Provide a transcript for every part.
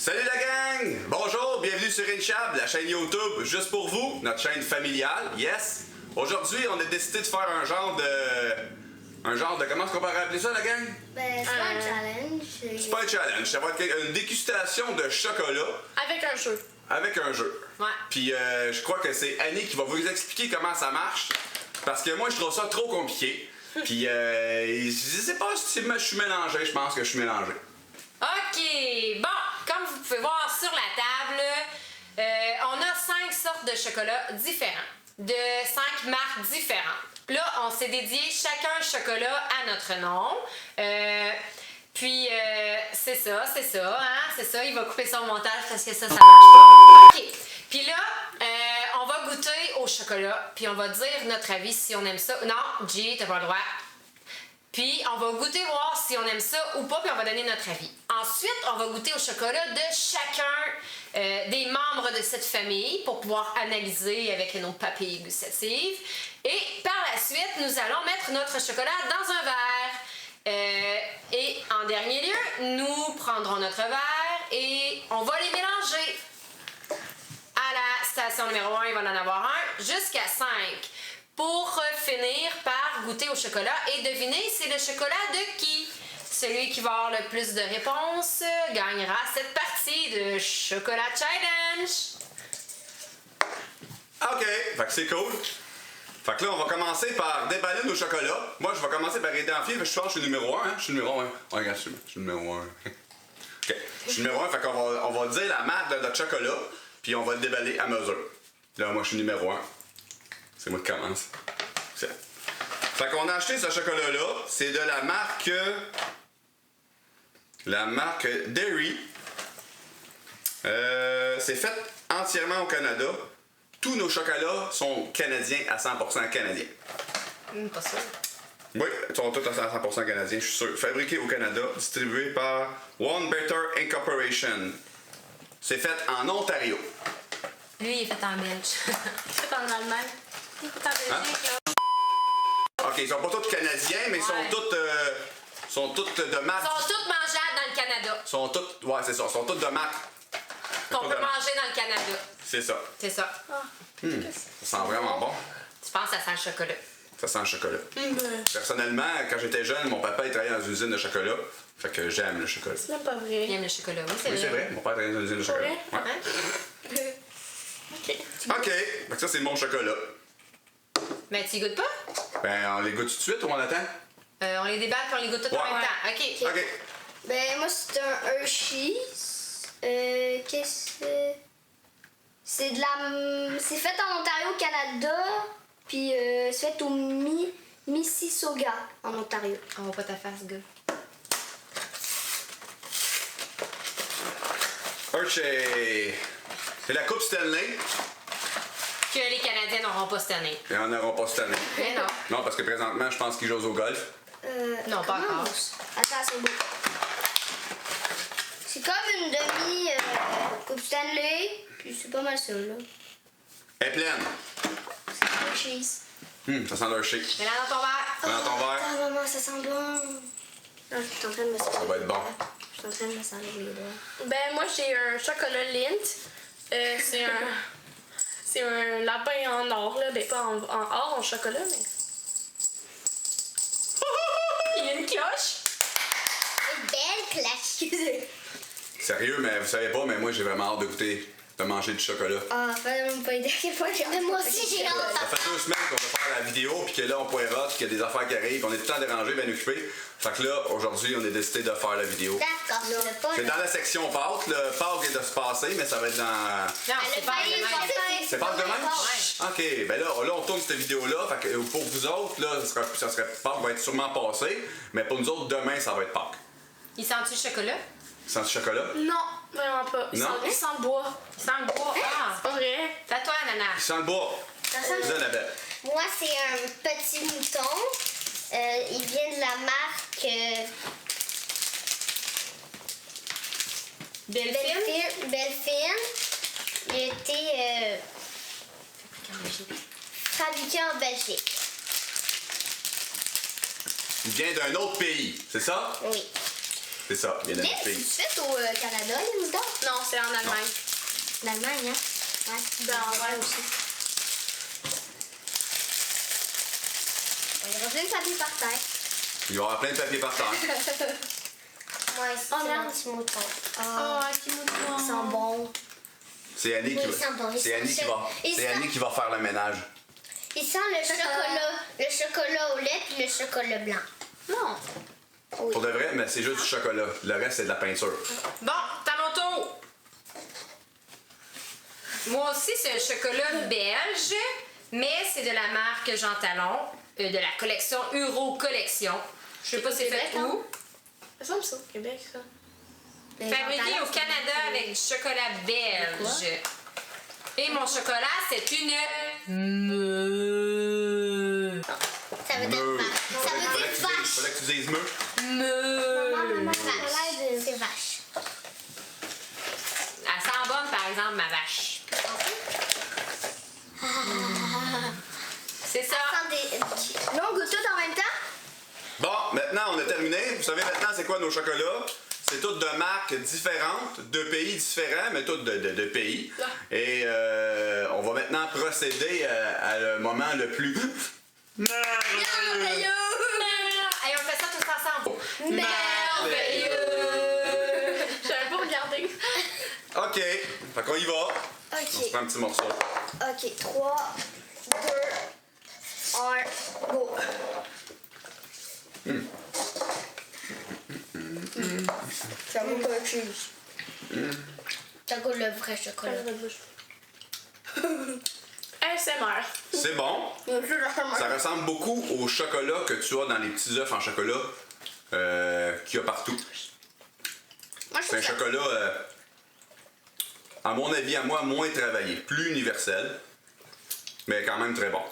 Salut la gang! Bonjour, bienvenue sur Inchab, la chaîne YouTube juste pour vous, notre chaîne familiale, yes! Aujourd'hui, on a décidé de faire un genre de... comment est-ce qu'on va appeler ça, la gang? Ben, c'est pas un challenge. C'est pas un challenge, ça va être une dégustation de chocolat. Avec un jeu. Avec un jeu. Ouais. Puis je crois que c'est Annie qui va vous expliquer comment ça marche. Parce que moi, je trouve ça trop compliqué. Puis je sais pas si je suis mélangé, je pense que je suis mélangé. OK. Bon, comme vous pouvez voir sur la table, on a 5 sortes de chocolats différents, de 5 marques différentes. Là, on s'est dédié chacun un chocolat à notre nom. Puis, c'est ça, hein? C'est ça, il va couper ça au montage parce que ça marche pas. OK. Puis là, on va goûter au chocolat, puis on va dire notre avis si on aime ça. Non, G, t'as pas le droit. Puis, on va goûter, voir si on aime ça ou pas, puis on va donner notre avis. Ensuite, on va goûter au chocolat de chacun des membres de cette famille pour pouvoir analyser avec nos papilles gustatives. Et par la suite, nous allons mettre notre chocolat dans un verre. Et en dernier lieu, nous prendrons notre verre et on va les mélanger. À la station numéro 1, il va en avoir un, jusqu'à 5. Pour finir par goûter au chocolat et deviner c'est le chocolat de qui. Celui qui va avoir le plus de réponses gagnera cette partie de Chocolat Challenge. OK, fait que c'est cool. Fait que là, on va commencer par déballer nos chocolats. Moi, je vais commencer par identifier, je pense que je suis numéro 1, hein? Je suis numéro 1. Ouais, regarde, je suis numéro 1. OK, je suis numéro 1, fait qu'on va dire la marque de notre chocolat, puis on va le déballer à mesure. Là, moi, je suis numéro 1. C'est moi qui commence. Fait qu'on a acheté ce chocolat-là. C'est de la marque... Dairy. C'est fait entièrement au Canada. Tous nos chocolats sont canadiens à 100% canadiens. Pas sûr. Oui, ils sont tous à 100% canadiens, je suis sûr. Fabriqués au Canada, distribués par One Better Incorporation. C'est fait en Ontario. Lui, il est fait en Belge. Il est fait en Allemagne. Il est fait en Belgique, là. OK, ils sont pas tous canadiens, mais ils Ouais. sont tous de marque. Ils sont tous mangeables dans le Canada. Sont tous, ouais, c'est ça, sont tous de marque. Qu'on peut manger dans le Canada. C'est ça. C'est ça. Ça sent vraiment bon. Tu penses que ça sent le chocolat? Ça sent le chocolat. Personnellement, quand j'étais jeune, mon papa il travaillait dans une usine de chocolat. Fait que j'aime le chocolat. C'est même pas vrai. Il aime le chocolat, oui, Oui, c'est vrai. Mon père travaillait dans une usine de chocolat. vrai? Ouais. Hein? OK. OK. Fait que ça, c'est mon chocolat. Mais tu y goûtes pas? Ben, on les goûte tout de suite ou on attend? On les déballe puis on les goûte tous en Ouais. même temps. OK. OK. Ben, moi, c'est un Hershey's. Qu'est-ce que c'est? C'est fait en Ontario, Canada. Puis c'est fait au Mississauga, en Ontario. On voit pas ta face, gars. Hershey. C'est la Coupe Stanley. Que les Canadiens n'auront pas cette année. Et on n'aura pas cette année. Mais non. Non, parce que présentement, je pense qu'ils jouent au golf. Non, pas comment? encore. Attends, c'est beau. C'est comme une demi Coupe Stanley. Puis c'est pas mal ça, là. Elle est pleine. C'est Hershey's. Ça sent l'Hershey. Mets-la dans ton verre. Dans ton verre. Ah, maman, ça sent bon. Ah, je suis en train de me Ça va être bon. Je suis en train de me salir les doigts. Ben moi j'ai un chocolat Lindt. C'est un lapin en or là, ben pas en or, en chocolat mais. Il y a une cloche. Une belle claque. Sérieux, mais vous savez pas, mais moi, j'ai vraiment hâte de goûter, de manger du chocolat. Ah, fallait même pas aider. Moi aussi, j'ai hâte. Ça fait 2 semaines qu'on va faire la vidéo, puis que là, on poirote, puis qu'il y a des affaires qui arrivent, on est tout le temps dérangé, bien occupé. Fait que là, aujourd'hui, on a décidé de faire la vidéo. D'accord, je l'ai pas. C'est dans la section pâtes. Le Pâques vient de se passer, mais ça va être dans... Non, c'est pas failli demain. passer. C'est Pâques demain? Ouais. OK, ben là, on tourne cette vidéo-là. Fait que pour vous autres, là, Pâques va être sûrement passé, mais pour nous autres, demain, ça va être Pâques. Il sent-tu le chocolat? Sens du chocolat? Non, vraiment pas. Non? Il sent le bois. Il sent le bois. Ah! Pas vrai? C'est à toi, Nana. Il sent le bois. Vous, Annabelle. Moi, c'est un petit mouton. Il vient de la marque Delphine? Belfine. Il a été fabriqué en Belgique. Il vient d'un autre pays, c'est ça? Oui. C'est ça, il vient d'un Mais autre c'est pays. fait au Canada, les moutons? Non, c'est en Allemagne. L'Allemagne, hein? Ouais. Ben, ouais. aussi. Il y aura plein de papier par terre. Il va y avoir plein de papier par terre. Ouais, Oh, merde. petit mouton. Ah, qui me Ils sont bons. C'est Annie Oui, qui ils sont bons, va. ils C'est sont Annie qui va. ils C'est sont- Annie qui va faire le ménage. Ils sentent le chocolat au lait puis le chocolat blanc. Non. Oui. Pour de vrai, mais c'est juste du chocolat. Le reste, c'est de la peinture. Bon, t'as mon tour. Moi aussi, c'est un chocolat belge, mais c'est de la marque Jean Talon, de la collection Euro Collection. Je sais pas si c'est fait Québec, hein? où. Ça semble ça, au Québec, ça. Fabriqué au Canada avec du chocolat belge. Et mon chocolat, c'est une... Ça veut dire Meuh. vache. Ça veut dire vache. Faudrait que tu dises meuh. Vache. C'est vache. Elle sent bonne, par exemple, ma vache. C'est ça. Là, on goûte tout en même temps? Bon, maintenant, on a terminé. Vous savez maintenant c'est quoi nos chocolats? C'est toutes de marques différentes, de pays différents, mais toutes de pays. Et on va maintenant procéder à le moment le plus... merveilleux. Allez, on fait ça tous ensemble. Merveilleux. J'avais pas regardé. OK, fait qu'on y va. On se Ok. prend un petit morceau. Ok. 3, 2, 1, go. Ça goûte un cheese. Ça goûte le vrai chocolat. ASMR. C'est bon. Ça ressemble beaucoup au chocolat que tu as dans les petits œufs en chocolat qu'il y a partout. Moi, je C'est un trouve ça... chocolat, à mon avis, à moi, moins travaillé, plus universel, mais quand même très bon.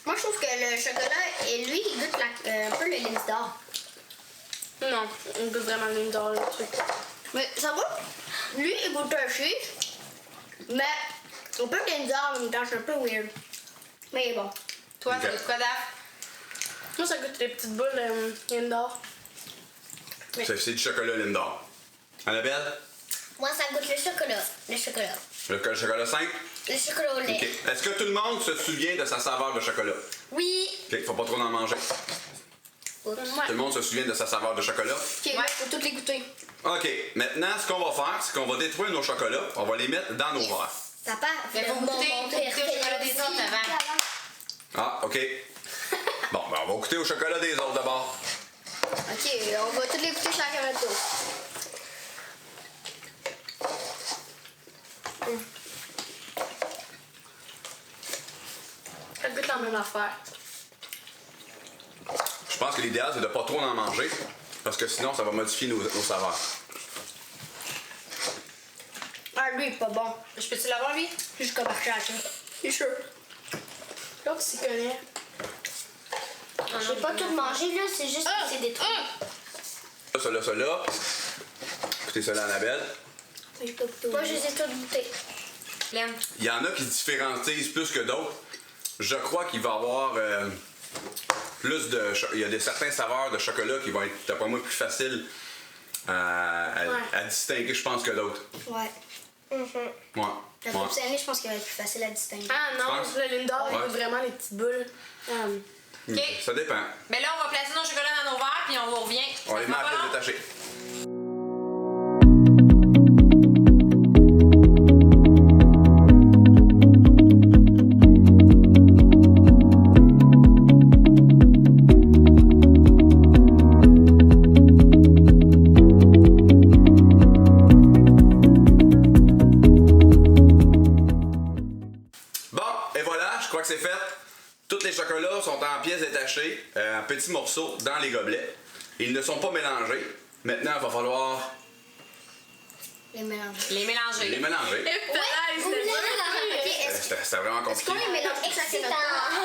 Moi, je trouve que le chocolat, et lui, il goûte un peu le Lindor. Non, on goûte vraiment le d'or, le truc. Mais ça va. Lui, il goûte un cheese. Mais un peu Lindor en même temps, c'est un peu weird. Mais il est bon. Toi, ça Ok. goûte quoi, Daph? Moi, ça goûte les petites boules d'or. C'est du chocolat Lindor. Annabelle? Moi, ça goûte le chocolat. Le chocolat. Le chocolat simple? Le chocolat au lait. OK. Est-ce que tout le monde se souvient de sa saveur de chocolat? Oui. OK, faut pas trop en manger. Oups. Tout le monde se souvient de sa saveur de chocolat? Ok, là, faut toutes les goûter. OK. Maintenant, ce qu'on va faire, c'est qu'on va détruire nos chocolats. On va les mettre dans nos verres. Papa, Mais faut goûter au chocolat des autres avant. Ah, OK. Bon, ben on va goûter au chocolat des autres d'abord. Ok, on va toutes les goûter chacun notre tour. Ça goûte la même affaire. Je pense que l'idéal, c'est de pas trop en manger, parce que sinon, ça va modifier nos saveurs. Ah, lui, il est pas bon. Je peux-tu l'avoir, lui? Jusqu'à marcher à ça. C'est sûr. L'autre, s'y connaît. J'ai pas tout mangé, là, c'est juste que c'est des trucs. Celui-là. Écoutez cela, Annabelle. Moi, je les ai tous goûtés. Clem. Il y en a qui différencient plus que d'autres. Je crois qu'il va y avoir plus de... Il y a certains saveurs de chocolat qui vont être, d'après moi, plus faciles à distinguer, je pense, que d'autres. Ouais. Ouais. La Ouais. coupe salée, je pense qu'elle va être plus facile à distinguer. Ah non, penses? le Lindor, il Ouais. goûte vraiment les petites boules. OK. Ça dépend. Mais là, on va placer nos chocolats dans nos verres, puis on vous revient. On les met Ça à va pièces long? détachées. Bon, et voilà, je crois que c'est fait. Tous les chocolats sont en pièces détachées, en petits morceaux, dans les gobelets. Ils ne sont pas mélangés. Maintenant, il va falloir Les mélanger. Les mélanger. les mélanger. C'était vraiment Est-ce qu'on compliqué. les mélange chacun notre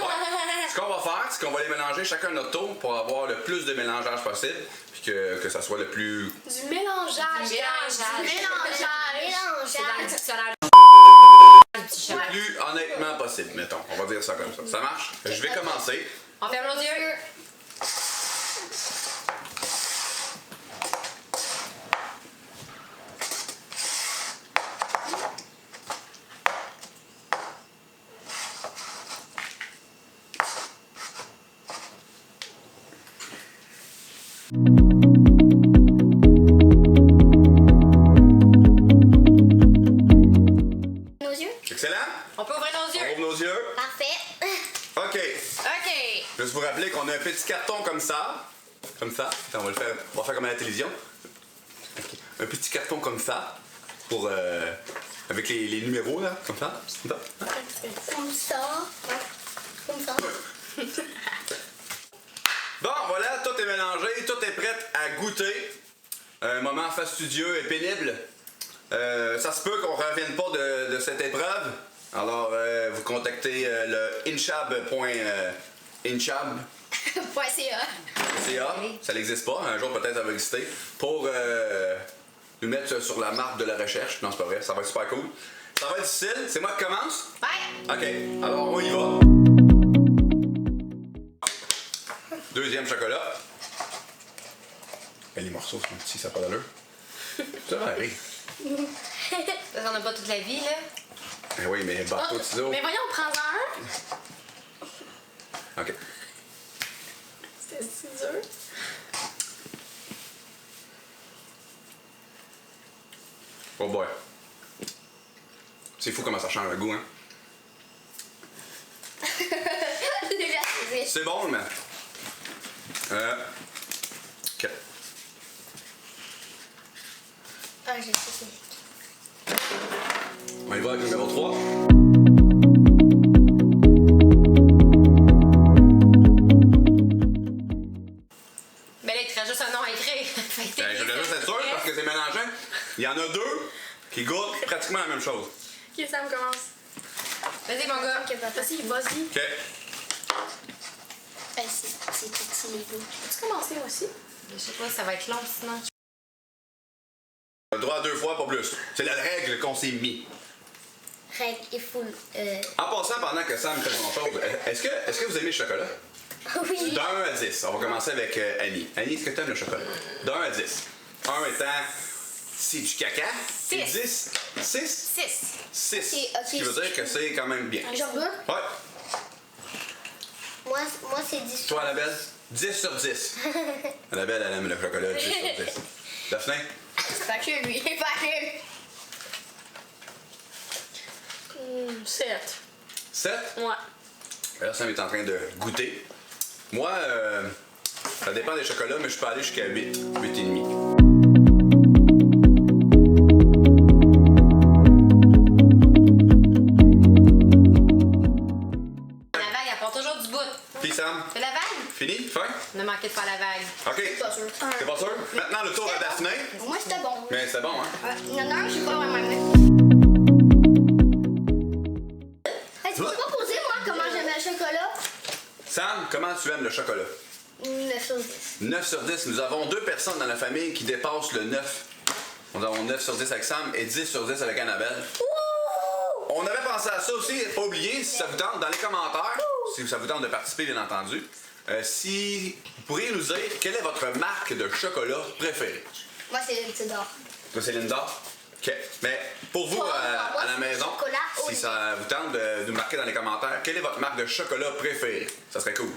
tour? Ouais. Ce qu'on va faire, c'est qu'on va les mélanger chacun à notre tour pour avoir le plus de mélangeage possible, puis que ça soit le plus... Du mélangeage. Du mélangeage. Du mélangeage. C'est dans le dictionnaire du petit chemin. plus honnêtement possible, mettons. On va dire ça comme ça. Ça marche? Je vais commencer. On ferme nos yeux. a un petit carton comme ça. Comme ça. Attends, on va faire comme à la télévision. Ok. Un petit carton comme ça. Pour. Avec les numéros, là. Comme ça. Comme ça. Comme ça. Ouais. Comme ça. Bon, voilà, tout est mélangé, tout est prêt à goûter. Un moment fastidieux et pénible. Ça se peut qu'on ne revienne pas de cette épreuve. Alors, vous contactez le inchab.inchab.ca. Ça n'existe pas, un jour peut-être ça va exister. Pour nous mettre sur la marque de la recherche. Non, c'est pas vrai, ça va être super cool. Ça va être difficile, c'est moi qui commence? Ouais. Ok, alors on y va. Deuxième chocolat. Et les morceaux sont petits, ça n'a pas d'allure. Ça va aller. Parce qu'on n'a pas toute la vie, là. Eh oui, mais barre-toi de ciseaux. Mais voyons, prends-en un. Ok. C'était si dur. Oh boy. C'est fou comment ça change le goût, hein? C'est bon, mais. Ok. Ah, j'ai sais. On y va avec le numéro 3. Mais là, il te reste juste un nom à écrire. Je voulais juste être sûr parce que c'est mélangeant. Il y en a deux qui goûtent pratiquement la même chose. Ok, Sam commence. Vas-y, mon gars. Ok, papa. Vas-y, vas-y. Ok. C'est petit, les goûts. Peux-tu commencer moi aussi? Je sais pas, ça va être long sinon. On a le droit à 2 fois, pas plus. C'est la règle qu'on s'est mis. Règle et full. En passant, pendant que Sam fait son chose, est-ce que vous aimez le chocolat? Oui. De 1 à 10. On va commencer avec Annie. Annie, est-ce que tu aimes le chocolat? De 1 à 10. 1 étant, c'est du caca. Et 10, 6? 6. 6. Ok, Ce qui veut dire que c'est quand même bien. J'en goûte? Ouais. Moi c'est 10. Toi, Annabelle? 10 sur 10. Annabelle, elle aime le chocolat, 10 sur 10. Daphné? C'est pas que lui, c'est pas que 7. 7? Ouais. Là, Sam est en train de goûter. Moi, ça dépend des chocolats, mais je peux aller jusqu'à 8, 8,5. La vague, elle part toujours du bout. Puis Sam, Fais la vague? fini? Fin? On a manqué de faire la vague. OK. Pas sûr. T'es pas sûr? Maintenant, le tour à Daphné. Moi c'était bon. Mais c'est bon, hein? Il y en a un, j'ai pas vraiment aimé. Hey, tu peux pas poser moi comment j'aime le chocolat? Sam, comment tu aimes le chocolat? 9 sur 10. 9 sur 10. Nous avons 2 personnes dans la famille qui dépassent le 9. Nous avons 9 sur 10 avec Sam et 10 sur 10 avec Annabelle. On avait pensé à ça aussi, pas oublier, si ça vous tente, dans les commentaires, si ça vous tente de participer, bien entendu, si vous pourriez nous dire quelle est votre marque de chocolat préférée. Moi c'est le petit d'or. Toi, c'est Linda? OK. Mais pour vous, à la maison, si ça vous tente de nous marquer dans les commentaires, quelle est votre marque de chocolat préférée? Ça serait cool.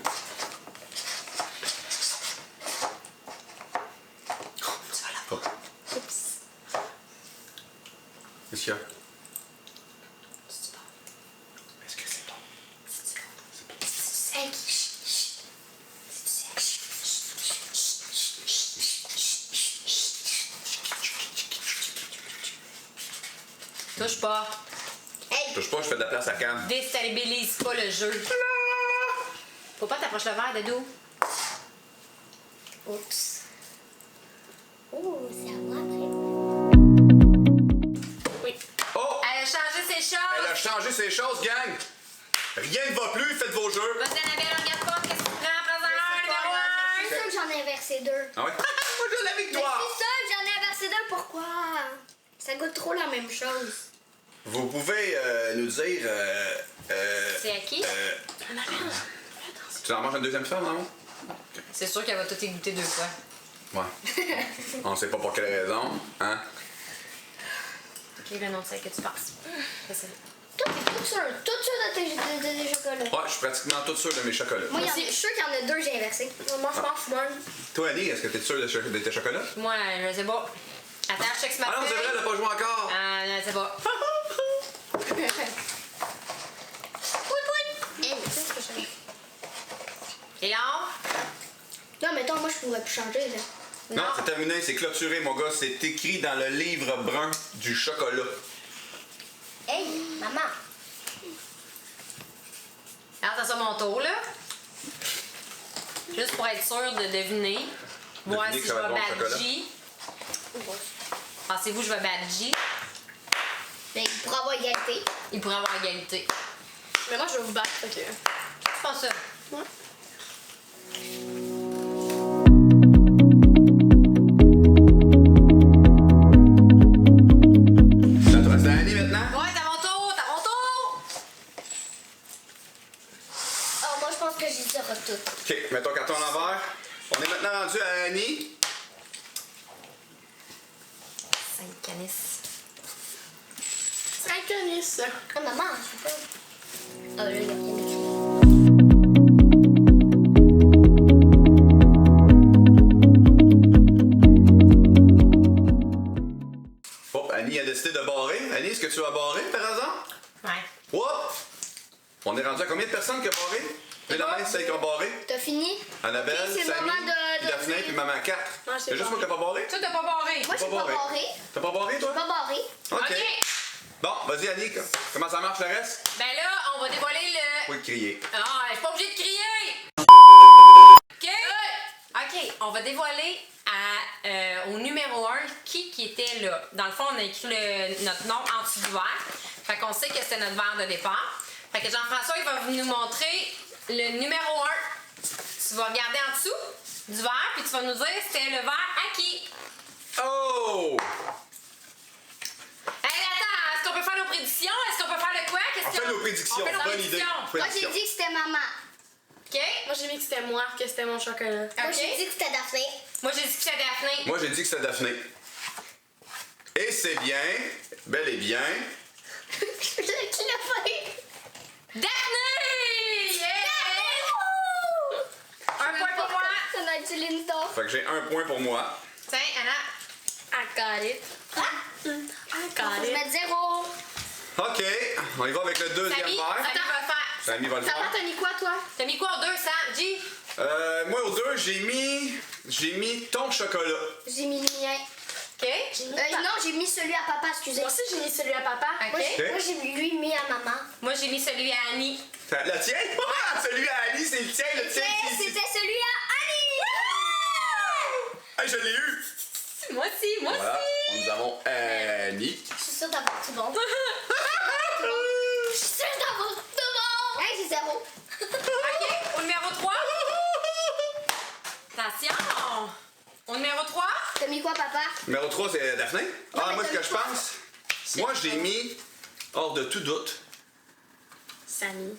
Oh. Qu'est-ce qu'il y a? Est-ce que c'est bon? Sec. Touche pas. Hey. Touche pas, je fais de la place à Cam. Déstabilise pas le jeu. Faut pas t'approcher le verre, Dadou. Oups. Oh, c'est à moi après. Oui. Oh! Elle a changé ses choses. Elle a changé ses choses, gang! Rien ne va plus, faites vos jeux! Vas-y, Annabelle, regarde pas. Qu'est-ce que tu prends? Prends-en un, numéro C'est sûr que j'en ai inversé 2. Ah ouais? Moi, j'ai la Mais victoire! c'est ça que j'en ai inversé 2, pourquoi? Ça goûte trop la même chose. Vous pouvez nous dire. C'est à qui? Tu en manges une deuxième fois, maman? C'est sûr qu'elle va tout égoutter 2 fois. Ouais. On sait pas pour quelle raison, hein? Ok, le nom de ça que tu passes. Fais ça. Toi, t'es tout sûr de tes chocolats. Ouais, je suis pratiquement tout sûr de mes chocolats. Moi, je suis sûr qu'il y en a 2 j'ai inversé. Moi, je pense que Toi, Annie, est-ce que t'es sûr de tes chocolats? Moi, je sais pas. Attends, je check ce Ah non, c'est vrai, elle a pas joué encore! Ah, non, c'est pas. Pout, pout. Et là? Non, c'est terminé, c'est clôturé, mon gars. C'est écrit dans le livre brun du chocolat. Hey, maman. Alors, ça sera mon tour, là. Juste pour être sûr de deviner. Voir Devinez si que je ça va vais être bon, battre J. Pensez-vous que je vais battre J? Mais pour avoir égalité. Il pourrait avoir égalité. Mais moi, je vais vous battre, fait que... C'est pas ça. Ouais. C'est à Annie maintenant? Ouais, t'as mon tour, t'as mon tour! Oh, moi, je pense que j'y saurai tout. OK, mets ton carton à l'envers. On est maintenant rendu à Annie. 5 canisses. 5 canisses. Ah, maman, je sais pas. Ah, là, il y a rien d'écrit. Oh, Annie a décidé de barrer. Annie, est-ce que tu vas barrer, par hasard? Ouais. Whoop! On est rendu à combien de personnes qui ont barré? Les la main, celle qui ont barré. T'as fini? Annabelle, Ok, c'est le Samy, moment de puis Daphné, donner. puis maman 4. Non, C'est juste moi qui n'ai pas barré? Toi, t'as pas barré. Moi, j'ai Pas pas barré. barré. T'as pas barré, toi? Pas barré. OK. OK. Bon, vas-y, Annie. Comment ça marche le reste? Ben là, on va dévoiler le... Faut crier. Ah, je suis pas obligée de crier! OK? OK, on va dévoiler au numéro 1 qui était là. Dans le fond, on a écrit notre nom en dessous du verre. Fait qu'on sait que c'est notre verre de départ. Fait que Jean-François, il va nous montrer le numéro 1. Tu vas regarder en dessous du verre, puis tu vas nous dire c'était le verre à qui. Oh! Hey, attends, est-ce qu'on peut faire nos prédictions? Est-ce qu'on peut faire le quoi? Qu'est-ce On fait nos prédictions. On fait nos Bonne idée. prédictions. Moi, j'ai Prédiction. dit que c'était maman. OK? Moi, j'ai mis que c'était moi, que c'était mon chocolat. Moi, OK. j'ai dit que c'était Daphné. Moi, j'ai dit que c'était Daphné. Moi, j'ai dit que c'était Daphné. Et c'est bien, bel et bien. Qui l'a fait? Daphné! Yeah! Un point pour moi. Ça doit être Linda. Fait que j'ai un point pour moi. Tiens, Anna. I got it. Ah! I Faut got que je it. mette 0. OK, on y va avec le deuxième Samy, verre. Samy va le faire. Samy va le Ça faire. va, t'as mis quoi, toi? T'as mis quoi au 2, Sam? G? Moi, au 2, j'ai mis ton chocolat. J'ai mis le mien. OK. Non, j'ai mis celui à papa, excusez. Moi aussi, j'ai mis celui à papa. OK. Moi, j'ai lui mis à maman. Moi, j'ai mis celui à Annie. Le tien? Ah, celui à Annie, c'est le tien. Le tien, c'est... C'était celui à Annie! Hey, je l'ai eu. Moi aussi, moi Voilà, aussi. nous avons Annie. Je suis sûre d'avoir tout bon. Je suis sûre d'avoir tout bon! Hey, j'ai 0. OK. Au numéro 3. Attention. Au numéro 3. T'as mis quoi, papa? Numéro 3, c'est Daphné. Ah, mais moi, ce t'as que mis je quoi? pense, moi, j'ai mis, hors de tout doute, Samy.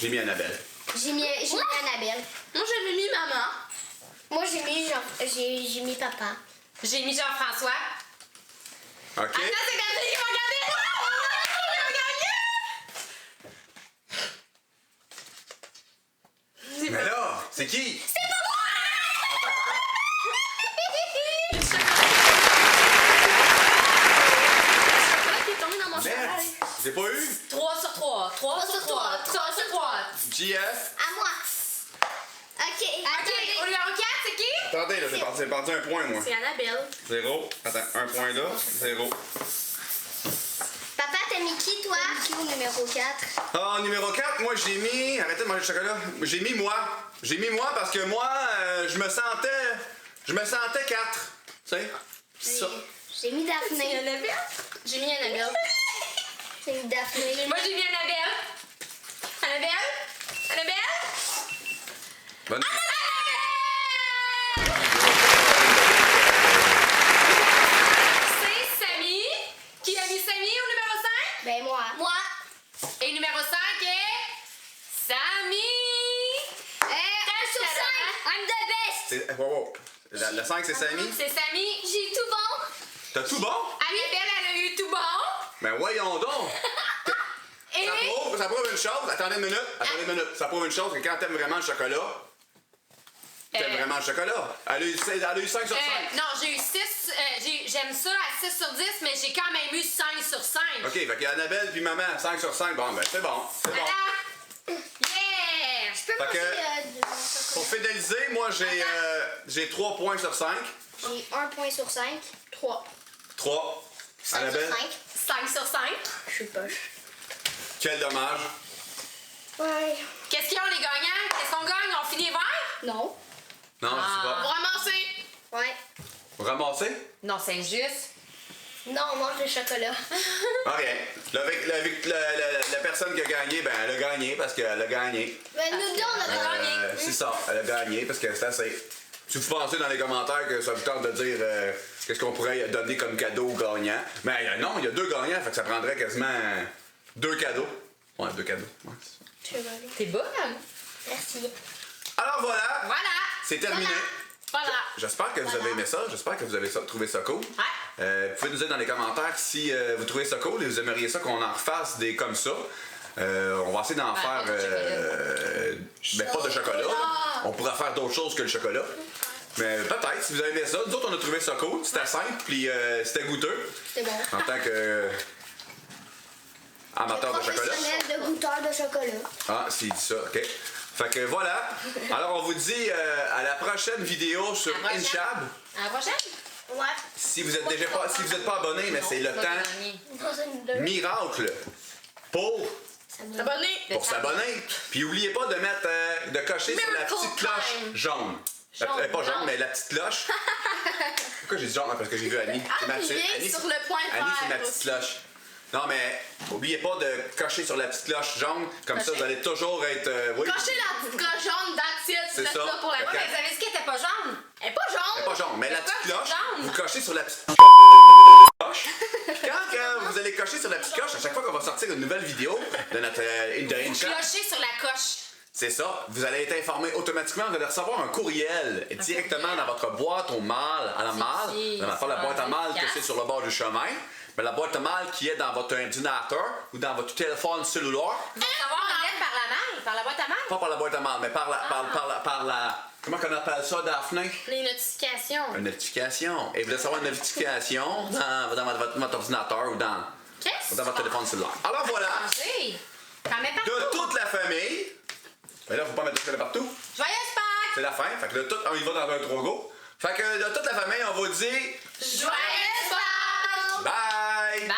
j'ai mis Annabelle. J'ai mis Annabelle. Moi, j'avais mis maman. Moi, j'ai mis papa. J'ai mis Jean-François. OK? Attends, c'est Daphné qui va gagner. Il va gagner. Mais là, c'est qui? Chocolat qui est tombé dans mon Merde! chocolat. J'ai pas eu? 3 sur 3. 3 sur 3. 3 sur 3. JF. À moi. OK. OK. Au numéro 4, c'est qui? Attendez, là, j'ai perdu un point, moi. C'est Annabelle. 0. Attends, un point là, 0. Papa, t'as mis qui, toi? Qui au numéro 4? Ah, numéro 4, moi, j'ai mis... Arrêtez de manger du chocolat. J'ai mis moi. J'ai mis moi parce que moi, je me sentais 4. Tu sais? C'est ça. J'ai mis Daphné. Annabelle. J'ai mis Annabelle. J'ai mis Daphné. Moi, j'ai mis Annabelle. Annabelle? Annabelle? Bonne... C'est Samy. Qui a mis Samy au numéro 5? Ben, moi. Moi. Et numéro 5 est... Samy! 1 sur 5. I'm the best. C'est... Wow. Le 5, c'est Samy. C'est Samy. J'ai tout bon. T'as tout bon? Annabelle, elle a eu tout bon. Ben voyons donc. Et... Ça prouve une chose. Attendez une minute. Ça prouve une chose, que quand t'aimes vraiment le chocolat, t'aimes vraiment le chocolat. Elle a eu 5 sur 5. non, j'ai eu 6. J'aime ça à 6 sur 10, mais j'ai quand même eu 5 sur 5. OK, fait qu'il y a Annabelle puis maman, 5 sur 5. Bon, ben c'est bon. C'est bon. Voilà. Yeah! Je peux Fait manger que- de mon chocolat. pour fidéliser, moi j'ai 3 points sur 5. J'ai 1 point sur 5. 3. 3. 5 Annabelle, sur 5. 5 sur 5. Je suis poche. quel dommage. Ouais. Qu'est-ce qu'ils ont, les gagnants? Qu'est-ce qu'on gagne? On finit vert? Non. Non, Ramasser. Ouais. c'est pas. Ramasser? Non, c'est injuste. Non, on mange le chocolat. Ok. La personne qui a gagné, ben elle a gagné parce qu'elle a gagné. Mais nous deux, on a gagné. C'est ça, elle a gagné parce que c'est assez. Si vous pensez dans les commentaires que ça vous tente de dire qu'est-ce qu'on pourrait donner comme cadeau au gagnant, mais non, il y a 2 gagnants, fait que ça prendrait quasiment 2 cadeaux. Ouais, 2 cadeaux. Ouais, c'est ça. T'es bonne? Merci. Alors voilà, Voilà. c'est terminé. Voilà. J'espère que vous avez aimé ça, j'espère que vous avez trouvé ça cool. Ouais. Vous pouvez nous dire dans les commentaires si vous trouvez ça cool et vous aimeriez ça qu'on en refasse des comme ça. On va essayer d'en faire. pas de Ben, pas de chocolat. Là. On pourra faire d'autres choses que le chocolat. Mais peut-être, si vous avez aimé ça. Nous autres, on a trouvé ça cool. C'était simple, puis c'était goûteux. C'est bon. En tant que. Amateur de chocolat. Professionnel de goûteur de chocolat. Ah, s'il dit ça, ok. Fait que voilà. Alors, on vous dit à la prochaine vidéo sur À la prochaine. Inchab. À la prochaine. Ouais. Si vous êtes pas abonné, mais c'est le Pas temps gagné. Dans une deux. miracle pour Abonné. s'abonner. Puis n'oubliez pas de mettre, de cocher sur la Miracle petite cloche time. jaune. Jaune, Pas jaune, jaune. mais la petite cloche. Pourquoi j'ai dit jaune? Parce que j'ai vu Annie. Appuyez sur le point Annie, c'est ma vert petite aussi. cloche. Non, mais n'oubliez pas de cocher sur la petite cloche jaune. Comme ça, Cocher. vous allez toujours être. Oui, Cochez la petite cloche jaune dans le C'est faites ça. ça pour la Fait Ouais, que- mais vous avez dit qu'elle était pas jaune. Elle est pas jaune. mais pas jaune, mais la petite Pourquoi cloche, c'est jaune? vous cochez sur la petite cloche. Puis quand vous allez cocher sur la petite cloche, à chaque fois qu'on va sortir une nouvelle vidéo de notre de Inchab, Clocher sur la coche. c'est ça, vous allez être informé automatiquement, vous allez recevoir un courriel directement dans votre boîte au mal, à la malle. qui, Pas la ça, boîte à mal que efficace. c'est sur le bord du chemin, mais la boîte à mal qui est dans votre ordinateur ou dans votre téléphone cellulaire. Vous allez savoir en lettre par la malle, par la boîte à malle. Pas par la boîte à mal, mais par la comment qu'on appelle ça, Daphné? Les notifications. Une notification. Et vous voulez savoir une notification dans votre ordinateur ou dans Qu'est-ce votre téléphone cellulaire. Alors voilà, Manger. T'en mets partout. de toute la famille. Mais là, faut pas mettre le chocolat partout. Joyeuse Pâques. C'est la fin. Fait que de tout, on y va dans un trop go. Fait que de toute la famille, on vous dit Joyeuse Pâques. bye! Bye.